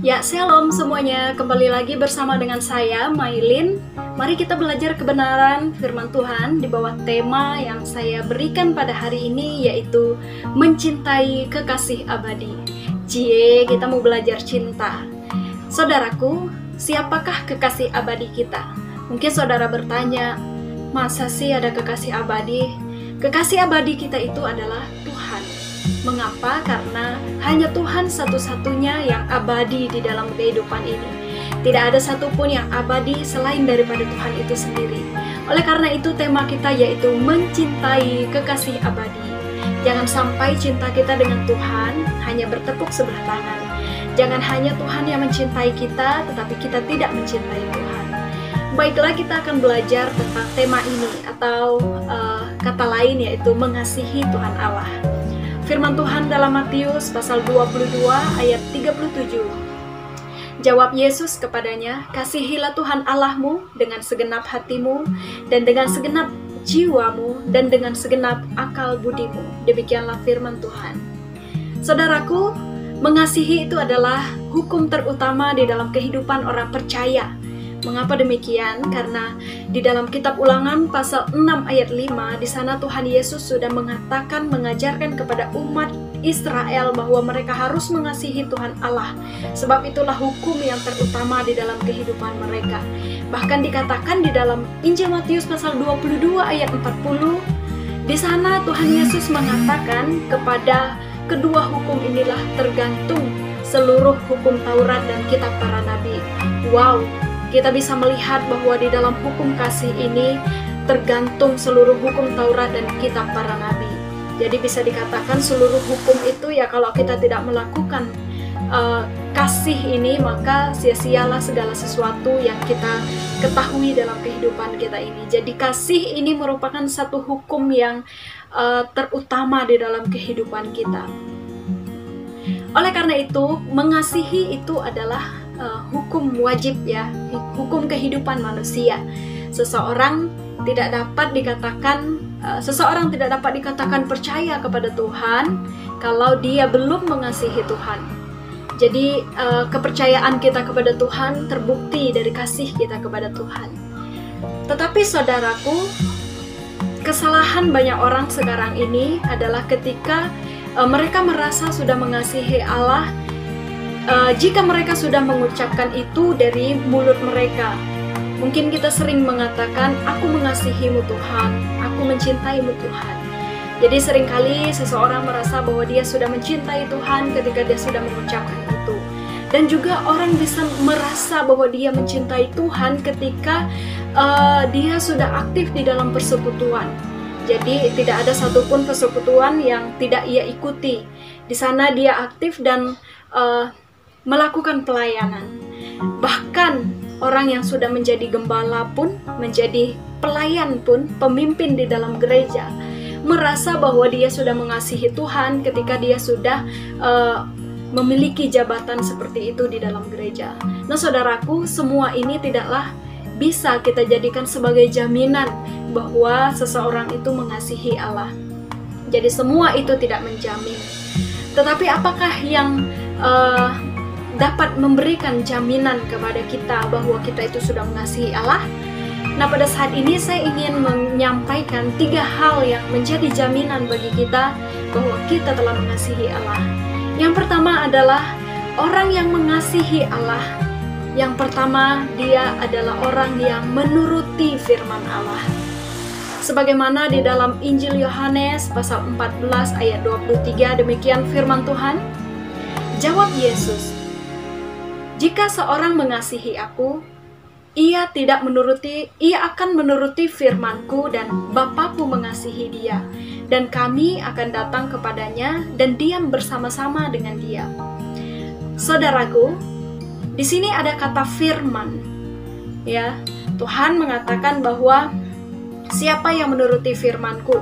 Ya, shalom semuanya. Kembali lagi bersama dengan saya, Mailin. Mari kita belajar kebenaran firman Tuhan di bawah tema yang saya berikan pada hari ini, yaitu mencintai kekasih abadi. Cie, kita mau belajar cinta. Saudaraku, siapakah kekasih abadi kita? Mungkin saudara bertanya, masa sih ada kekasih abadi? Kekasih abadi kita itu adalah Tuhan. Mengapa? Karena hanya Tuhan satu-satunya yang abadi di dalam kehidupan ini. Tidak ada satupun yang abadi selain daripada Tuhan itu sendiri. Oleh karena itu tema kita yaitu mencintai kekasih abadi. Jangan sampai cinta kita dengan Tuhan hanya bertepuk sebelah tangan. Jangan hanya Tuhan yang mencintai kita, tetapi kita tidak mencintai Tuhan. Baiklah, kita akan belajar tentang tema ini, atau kata lain yaitu mengasihi Tuhan Allah. Firman Tuhan dalam Matius pasal 22 ayat 37. Jawab Yesus kepadanya, kasihilah Tuhan Allahmu dengan segenap hatimu, dan dengan segenap jiwamu, dan dengan segenap akal budimu. Demikianlah firman Tuhan. Saudaraku, mengasihi itu adalah hukum terutama di dalam kehidupan orang percaya. Mengapa demikian? Karena di dalam kitab Ulangan pasal 6 ayat 5, di sana Tuhan Yesus sudah mengatakan, mengajarkan kepada umat Israel bahwa mereka harus mengasihi Tuhan Allah. Sebab itulah hukum yang terutama di dalam kehidupan mereka. Bahkan dikatakan di dalam Injil Matius pasal 22 ayat 40, di sana Tuhan Yesus mengatakan kepada kedua hukum inilah tergantung seluruh hukum Taurat dan kitab para nabi. Wow! Kita bisa melihat bahwa di dalam hukum kasih ini tergantung seluruh hukum Taurat dan kitab para nabi. Jadi bisa dikatakan seluruh hukum itu ya, kalau kita tidak melakukan kasih ini, maka sia-sialah segala sesuatu yang kita ketahui dalam kehidupan kita ini. Jadi kasih ini merupakan satu hukum yang terutama di dalam kehidupan kita. Oleh karena itu, mengasihi itu adalah hukum wajib ya, hukum kehidupan manusia. Seseorang tidak dapat dikatakan percaya kepada Tuhan kalau dia belum mengasihi Tuhan. Jadi kepercayaan kita kepada Tuhan terbukti dari kasih kita kepada Tuhan. Tetapi saudaraku, kesalahan banyak orang sekarang ini adalah ketika mereka merasa sudah mengasihi Allah. Jika mereka sudah mengucapkan itu dari mulut mereka, mungkin kita sering mengatakan, aku mengasihimu Tuhan, aku mencintaimu Tuhan. Jadi seringkali seseorang merasa bahwa dia sudah mencintai Tuhan ketika dia sudah mengucapkan itu. Dan juga orang bisa merasa bahwa dia mencintai Tuhan ketika dia sudah aktif di dalam persekutuan. Jadi tidak ada satupun persekutuan yang tidak ia ikuti. Di sana dia aktif dan melakukan pelayanan. Bahkan orang yang sudah menjadi gembala pun, menjadi pelayan pun, pemimpin di dalam gereja, merasa bahwa dia sudah mengasihi Tuhan ketika dia sudah memiliki jabatan seperti itu di dalam gereja. Nah saudaraku, semua ini tidaklah bisa kita jadikan sebagai jaminan bahwa seseorang itu mengasihi Allah. Jadi semua itu tidak menjamin. Tetapi apakah yang dapat memberikan jaminan kepada kita bahwa kita itu sudah mengasihi Allah? Nah, pada saat ini saya ingin menyampaikan 3 hal yang menjadi jaminan bagi kita bahwa kita telah mengasihi Allah. Yang pertama adalah orang yang mengasihi Allah. Yang pertama, dia adalah orang yang menuruti firman Allah. Sebagaimana di dalam Injil Yohanes pasal 14 ayat 23, demikian firman Tuhan. Jawab Yesus, jika seorang mengasihi aku, ia akan menuruti firman-Ku, dan Bapa-Ku mengasihi dia, dan kami akan datang kepadanya dan diam bersama-sama dengan dia. Saudaraku, di sini ada kata firman. Ya, Tuhan mengatakan bahwa siapa yang menuruti firman-Ku.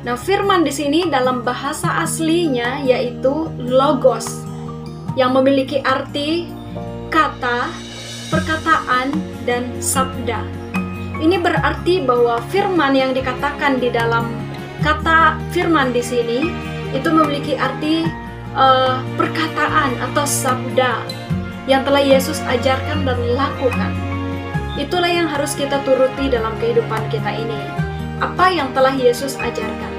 Nah, firman di sini dalam bahasa aslinya yaitu logos, yang memiliki arti kata, perkataan, dan sabda. Ini berarti bahwa firman yang dikatakan di dalam kata firman di sini itu memiliki arti perkataan atau sabda. yang telah Yesus ajarkan dan lakukan. Itulah yang harus kita turuti dalam kehidupan kita ini. Apa yang telah Yesus ajarkan?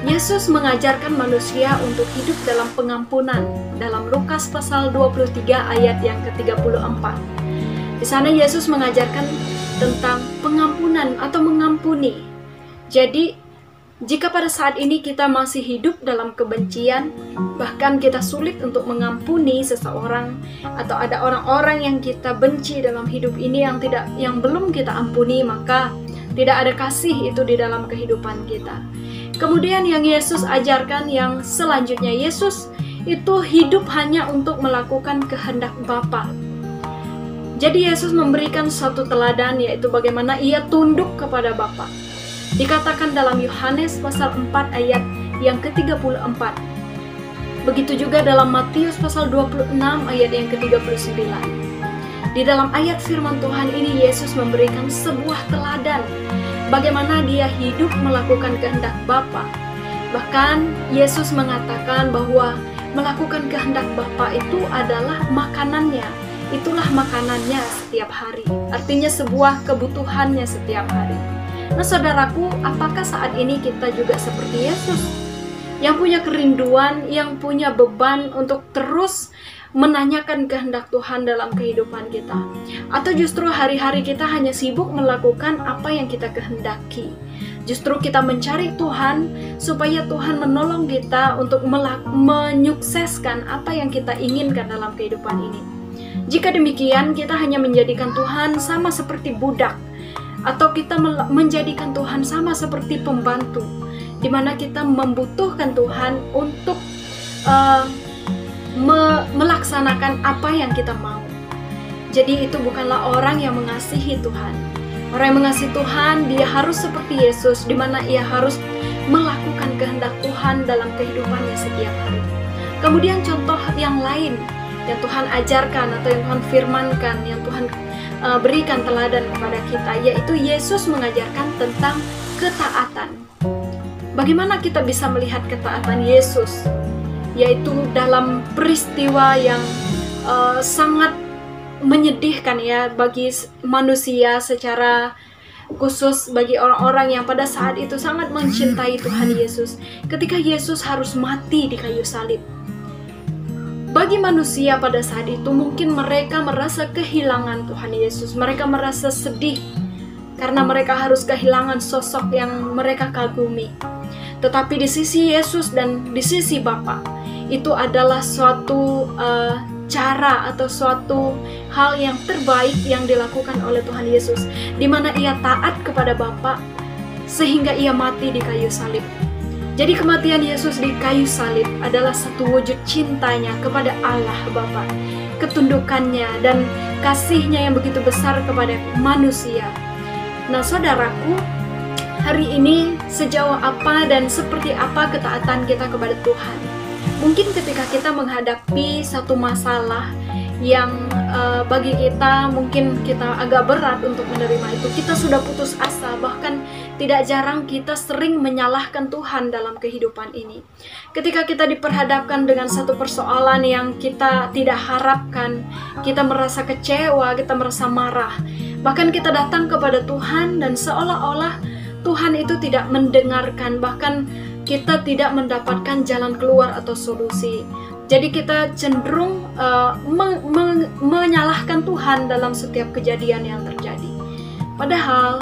Yesus mengajarkan manusia untuk hidup dalam pengampunan dalam Lukas pasal 23 ayat yang ke-34. Di sana Yesus mengajarkan tentang pengampunan atau mengampuni. Jadi, jika pada saat ini kita masih hidup dalam kebencian, bahkan kita sulit untuk mengampuni seseorang, atau ada orang-orang yang kita benci dalam hidup ini yang belum kita ampuni, maka tidak ada kasih itu di dalam kehidupan kita. Kemudian yang Yesus ajarkan yang selanjutnya, Yesus itu hidup hanya untuk melakukan kehendak Bapa. Jadi Yesus memberikan suatu teladan, yaitu bagaimana ia tunduk kepada Bapa. Dikatakan dalam Yohanes pasal 4 ayat yang ke-34. Begitu juga dalam Matius pasal 26 ayat yang ke-39. Di dalam ayat firman Tuhan ini Yesus memberikan sebuah teladan bagaimana dia hidup melakukan kehendak Bapa. Bahkan Yesus mengatakan bahwa melakukan kehendak Bapa itu adalah makanannya. Itulah makanannya setiap hari. Artinya sebuah kebutuhannya setiap hari. Nah saudaraku, apakah saat ini kita juga seperti Yesus? Yang punya kerinduan, yang punya beban untuk terus menanyakan kehendak Tuhan dalam kehidupan kita? Atau justru hari-hari kita hanya sibuk melakukan apa yang kita kehendaki? Justru kita mencari Tuhan supaya Tuhan menolong kita untuk menyukseskan apa yang kita inginkan dalam kehidupan ini. Jika demikian, kita hanya menjadikan Tuhan sama seperti budak, atau kita menjadikan Tuhan sama seperti pembantu, di mana kita membutuhkan Tuhan untuk melaksanakan apa yang kita mau. Jadi itu bukanlah orang yang mengasihi Tuhan. Orang yang mengasihi Tuhan, dia harus seperti Yesus, di mana ia harus melakukan kehendak Tuhan dalam kehidupannya setiap hari. Kemudian contoh yang lain yang Tuhan ajarkan atau yang Tuhan firmankan, yang Tuhan berikan teladan kepada kita, yaitu Yesus mengajarkan tentang ketaatan. Bagaimana kita bisa melihat ketaatan Yesus? Yaitu dalam peristiwa yang sangat menyedihkan ya bagi manusia, secara khusus bagi orang-orang yang pada saat itu sangat mencintai Tuhan Yesus, ketika Yesus harus mati di kayu salib. Bagi manusia pada saat itu mungkin mereka merasa kehilangan Tuhan Yesus. Mereka merasa sedih karena mereka harus kehilangan sosok yang mereka kagumi. Tetapi di sisi Yesus dan di sisi Bapa, itu adalah suatu cara atau suatu hal yang terbaik yang dilakukan oleh Tuhan Yesus, di mana ia taat kepada Bapa sehingga ia mati di kayu salib. Jadi kematian Yesus di kayu salib adalah satu wujud cintanya kepada Allah Bapa, ketundukannya dan kasihnya yang begitu besar kepada manusia. Nah saudaraku, hari ini sejauh apa dan seperti apa ketaatan kita kepada Tuhan? Mungkin ketika kita menghadapi satu masalah yang bagi kita mungkin kita agak berat untuk menerima itu, kita sudah putus asa, bahkan tidak jarang kita sering menyalahkan Tuhan dalam kehidupan ini. Ketika kita diperhadapkan dengan satu persoalan yang kita tidak harapkan, kita merasa kecewa, kita merasa marah, bahkan kita datang kepada Tuhan dan seolah-olah Tuhan itu tidak mendengarkan, bahkan kita tidak mendapatkan jalan keluar atau solusi. Jadi kita cenderung menyalahkan Tuhan dalam setiap kejadian yang terjadi. Padahal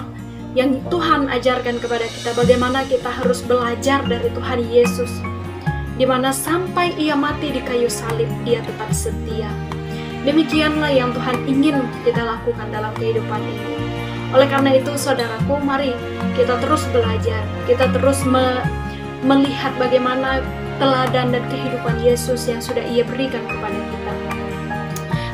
yang Tuhan ajarkan kepada kita bagaimana kita harus belajar dari Tuhan Yesus, di mana sampai ia mati di kayu salib, dia tetap setia. Demikianlah yang Tuhan ingin kita lakukan dalam kehidupan ini. Oleh karena itu saudaraku, mari kita terus belajar, kita terus melihat bagaimana teladan dan kehidupan Yesus yang sudah ia berikan kepada kita.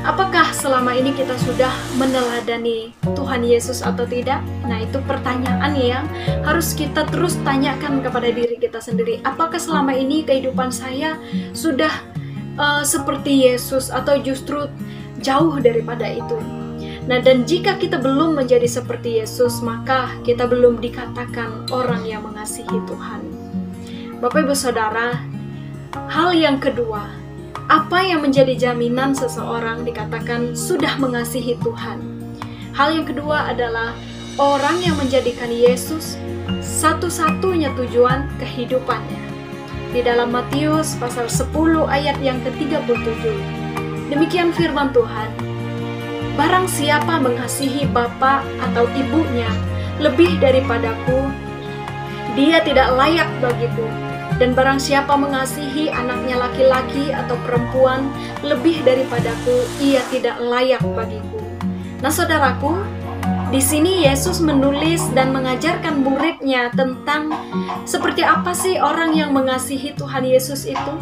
Apakah selama ini kita sudah meneladani Tuhan Yesus atau tidak? Nah, itu pertanyaan yang harus kita terus tanyakan kepada diri kita sendiri. Apakah selama ini kehidupan saya sudah seperti Yesus atau justru jauh daripada itu? Nah, dan jika kita belum menjadi seperti Yesus, maka kita belum dikatakan orang yang mengasihi Tuhan. Bapak Ibu Saudara, hal yang kedua Apa yang menjadi jaminan seseorang dikatakan sudah mengasihi Tuhan? Hal yang kedua adalah orang yang menjadikan Yesus satu-satunya tujuan kehidupannya. Di dalam Matius pasal 10 ayat yang ke-37, demikian firman Tuhan, barang siapa mengasihi bapa atau ibunya lebih daripadaku, dia tidak layak bagiku. Dan barang siapa mengasihi anaknya laki-laki atau perempuan lebih daripadaku, ia tidak layak bagiku. Nah, saudaraku, di sini Yesus menulis dan mengajarkan muridnya tentang seperti apa sih orang yang mengasihi Tuhan Yesus itu.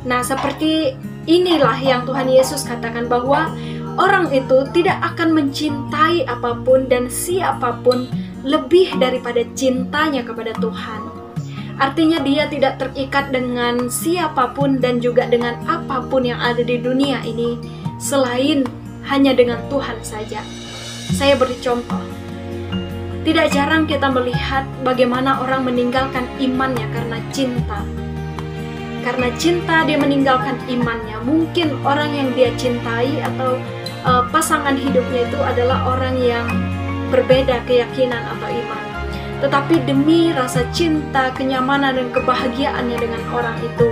Nah, seperti inilah yang Tuhan Yesus katakan, bahwa orang itu tidak akan mencintai apapun dan siapapun lebih daripada cintanya kepada Tuhan. Artinya dia tidak terikat dengan siapapun dan juga dengan apapun yang ada di dunia ini selain hanya dengan Tuhan saja. Saya beri contoh. Tidak jarang kita melihat bagaimana orang meninggalkan imannya karena cinta. Karena cinta dia meninggalkan imannya. Mungkin orang yang dia cintai atau pasangan hidupnya itu adalah orang yang berbeda keyakinan atau iman. Tetapi demi rasa cinta, kenyamanan, dan kebahagiaannya dengan orang itu,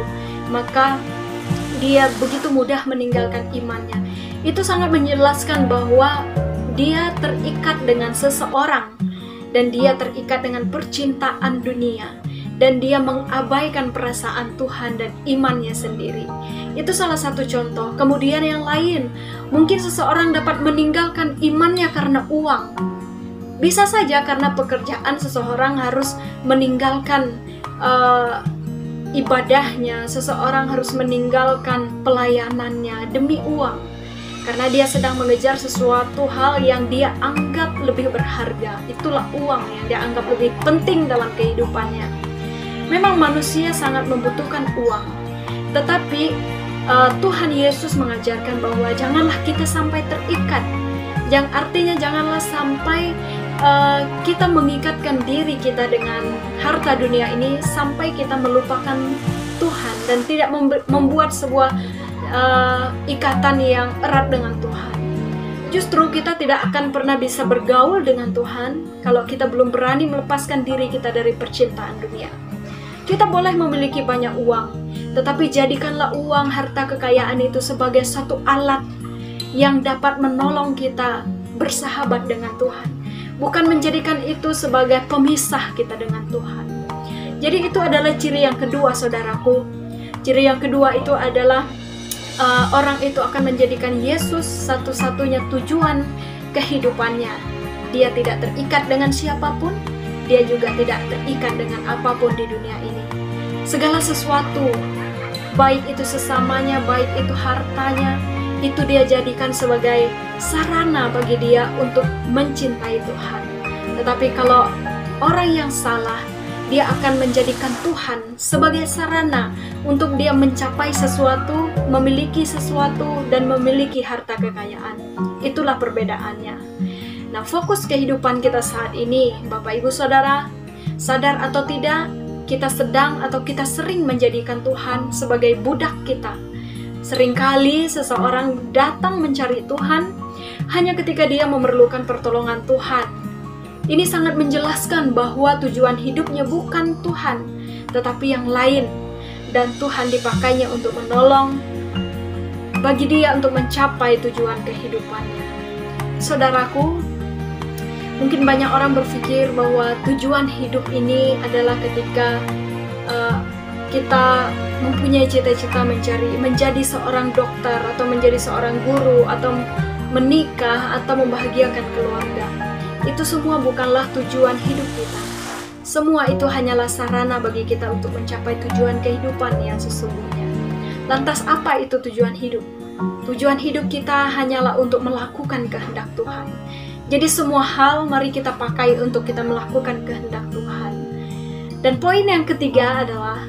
maka dia begitu mudah meninggalkan imannya. Itu sangat menjelaskan bahwa dia terikat dengan seseorang, dan dia terikat dengan percintaan dunia, dan dia mengabaikan perasaan Tuhan dan imannya sendiri. Itu salah satu contoh. Kemudian yang lain, mungkin seseorang dapat meninggalkan imannya karena uang. Bisa saja karena pekerjaan seseorang harus meninggalkan ibadahnya, seseorang harus meninggalkan pelayanannya demi uang. Karena dia sedang mengejar sesuatu hal yang dia anggap lebih berharga. Itulah uang yang dia anggap lebih penting dalam kehidupannya. Memang manusia sangat membutuhkan uang. Tetapi Tuhan Yesus mengajarkan bahwa janganlah kita sampai terikat. Yang artinya janganlah sampai kita mengikatkan diri kita dengan harta dunia ini sampai kita melupakan Tuhan dan tidak membuat sebuah ikatan yang erat dengan Tuhan. Justru kita tidak akan pernah bisa bergaul dengan Tuhan kalau kita belum berani melepaskan diri kita dari percintaan dunia. Kita boleh memiliki banyak uang, tetapi jadikanlah uang, harta kekayaan itu sebagai satu alat yang dapat menolong kita bersahabat dengan Tuhan, bukan menjadikan itu sebagai pemisah kita dengan Tuhan. Jadi itu adalah ciri yang kedua, saudaraku. Ciri yang kedua itu adalah orang itu akan menjadikan Yesus satu-satunya tujuan kehidupannya. Dia tidak terikat dengan siapapun, dia juga tidak terikat dengan apapun di dunia ini. Segala sesuatu, baik itu sesamanya, baik itu hartanya, itu dia jadikan sebagai sarana bagi dia untuk mencintai Tuhan. Tetapi kalau orang yang salah, dia akan menjadikan Tuhan sebagai sarana untuk dia mencapai sesuatu, memiliki sesuatu, dan memiliki harta kekayaan. Itulah perbedaannya. Nah, fokus kehidupan kita saat ini, Bapak Ibu Saudara, sadar atau tidak, kita sedang atau kita sering menjadikan Tuhan sebagai budak kita. Seringkali seseorang datang mencari Tuhan hanya ketika dia memerlukan pertolongan Tuhan. Ini sangat menjelaskan bahwa tujuan hidupnya bukan Tuhan, tetapi yang lain. Dan Tuhan dipakainya untuk menolong bagi dia untuk mencapai tujuan kehidupannya. Saudaraku, mungkin banyak orang berpikir bahwa tujuan hidup ini adalah ketika kita mempunyai cita-cita menjadi seorang dokter atau menjadi seorang guru atau menikah atau membahagiakan keluarga. Itu semua bukanlah tujuan hidup kita. Semua itu hanyalah sarana bagi kita untuk mencapai tujuan kehidupan yang sesungguhnya. Lantas apa itu tujuan hidup? Tujuan hidup kita hanyalah untuk melakukan kehendak Tuhan. Jadi semua hal mari kita pakai untuk kita melakukan kehendak Tuhan. Dan poin yang ketiga adalah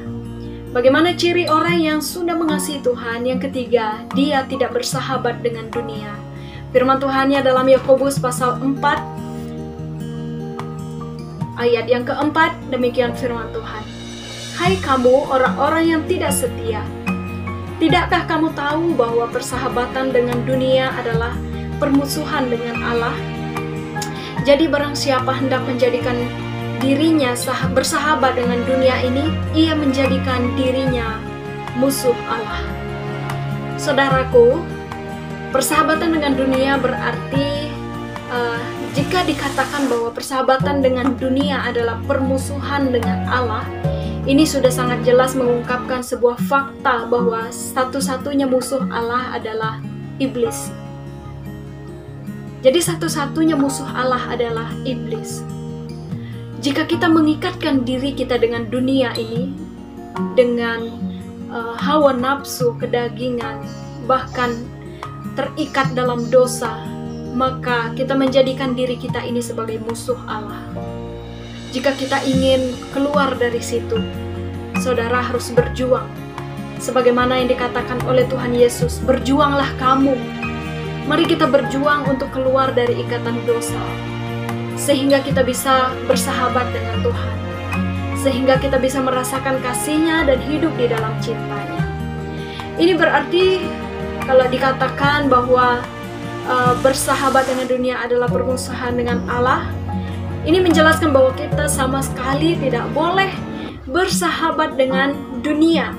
bagaimana ciri orang yang sudah mengasihi Tuhan. Yang ketiga, dia tidak bersahabat dengan dunia. Firman Tuhannya dalam Yakobus pasal 4 ayat yang keempat, demikian firman Tuhan. Hai kamu orang-orang yang tidak setia, Tidakkah kamu tahu bahwa persahabatan dengan dunia adalah permusuhan dengan Allah? Jadi barang siapa hendak menjadikan dirinya bersahabat dengan dunia ini, ia menjadikan dirinya musuh Allah. Saudaraku, persahabatan dengan dunia berarti jika dikatakan bahwa persahabatan dengan dunia adalah permusuhan dengan Allah, ini sudah sangat jelas mengungkapkan sebuah fakta bahwa satu-satunya musuh Allah adalah iblis. Jadi satu-satunya musuh Allah adalah iblis. Jika kita mengikatkan diri kita dengan dunia ini, dengan hawa nafsu, kedagingan, bahkan terikat dalam dosa, maka kita menjadikan diri kita ini sebagai musuh Allah. Jika kita ingin keluar dari situ, saudara harus berjuang. Sebagaimana yang dikatakan oleh Tuhan Yesus, berjuanglah kamu. Mari kita berjuang untuk keluar dari ikatan dosa, sehingga kita bisa bersahabat dengan Tuhan, sehingga kita bisa merasakan kasih-Nya dan hidup di dalam cinta-Nya. Ini berarti kalau dikatakan bahwa bersahabat dengan dunia adalah permusuhan dengan Allah, ini menjelaskan bahwa kita sama sekali tidak boleh bersahabat dengan dunia.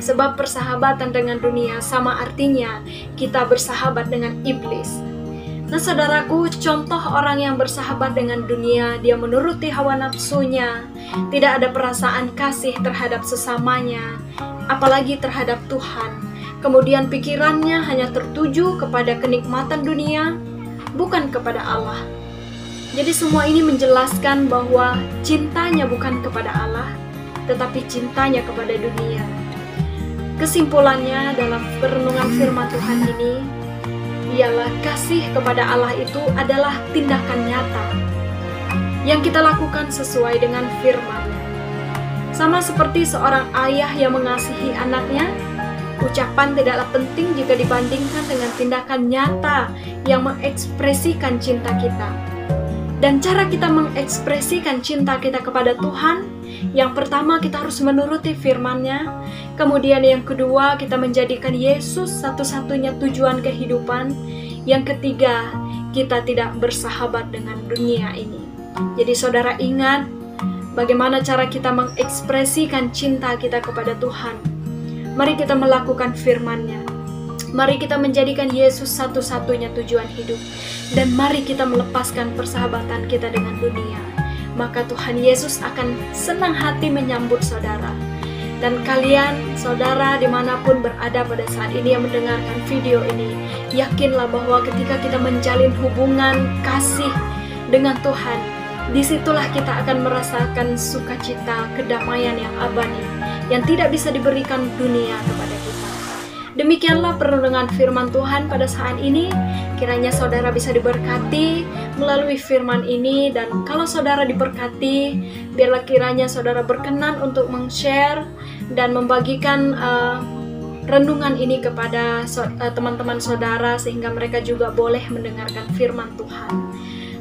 Sebab persahabatan dengan dunia sama artinya kita bersahabat dengan iblis. Nah saudaraku, contoh orang yang bersahabat dengan dunia, dia menuruti hawa nafsunya, tidak ada perasaan kasih terhadap sesamanya, apalagi terhadap Tuhan. Kemudian pikirannya hanya tertuju kepada kenikmatan dunia, bukan kepada Allah. Jadi semua ini menjelaskan bahwa cintanya bukan kepada Allah, tetapi cintanya kepada dunia. Kesimpulannya dalam perenungan firman Tuhan ini, ialah kasih kepada Allah itu adalah tindakan nyata yang kita lakukan sesuai dengan firman-Nya. Sama seperti seorang ayah yang mengasihi anaknya, ucapan tidaklah penting jika dibandingkan dengan tindakan nyata yang mengekspresikan cinta kita. Dan cara kita mengekspresikan cinta kita kepada Tuhan, yang pertama kita harus menuruti firman-Nya. Kemudian yang kedua, kita menjadikan Yesus satu-satunya tujuan kehidupan. Yang ketiga, kita tidak bersahabat dengan dunia ini. Jadi saudara ingat, bagaimana cara kita mengekspresikan cinta kita kepada Tuhan. Mari kita melakukan firman-Nya. Mari kita menjadikan Yesus satu-satunya tujuan hidup. Dan mari kita melepaskan persahabatan kita dengan dunia. Maka Tuhan Yesus akan senang hati menyambut saudara. Dan kalian, saudara, dimanapun berada pada saat ini yang mendengarkan video ini, yakinlah bahwa ketika kita menjalin hubungan kasih dengan Tuhan, disitulah kita akan merasakan sukacita, kedamaian yang abadi, yang tidak bisa diberikan dunia kepada kita. Demikianlah perenungan firman Tuhan pada saat ini. Kiranya saudara bisa diberkati melalui firman ini. Dan kalau saudara diberkati, biarlah kiranya saudara berkenan untuk meng-share dan membagikan renungan ini kepada teman-teman saudara, sehingga mereka juga boleh mendengarkan firman Tuhan.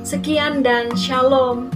Sekian dan shalom.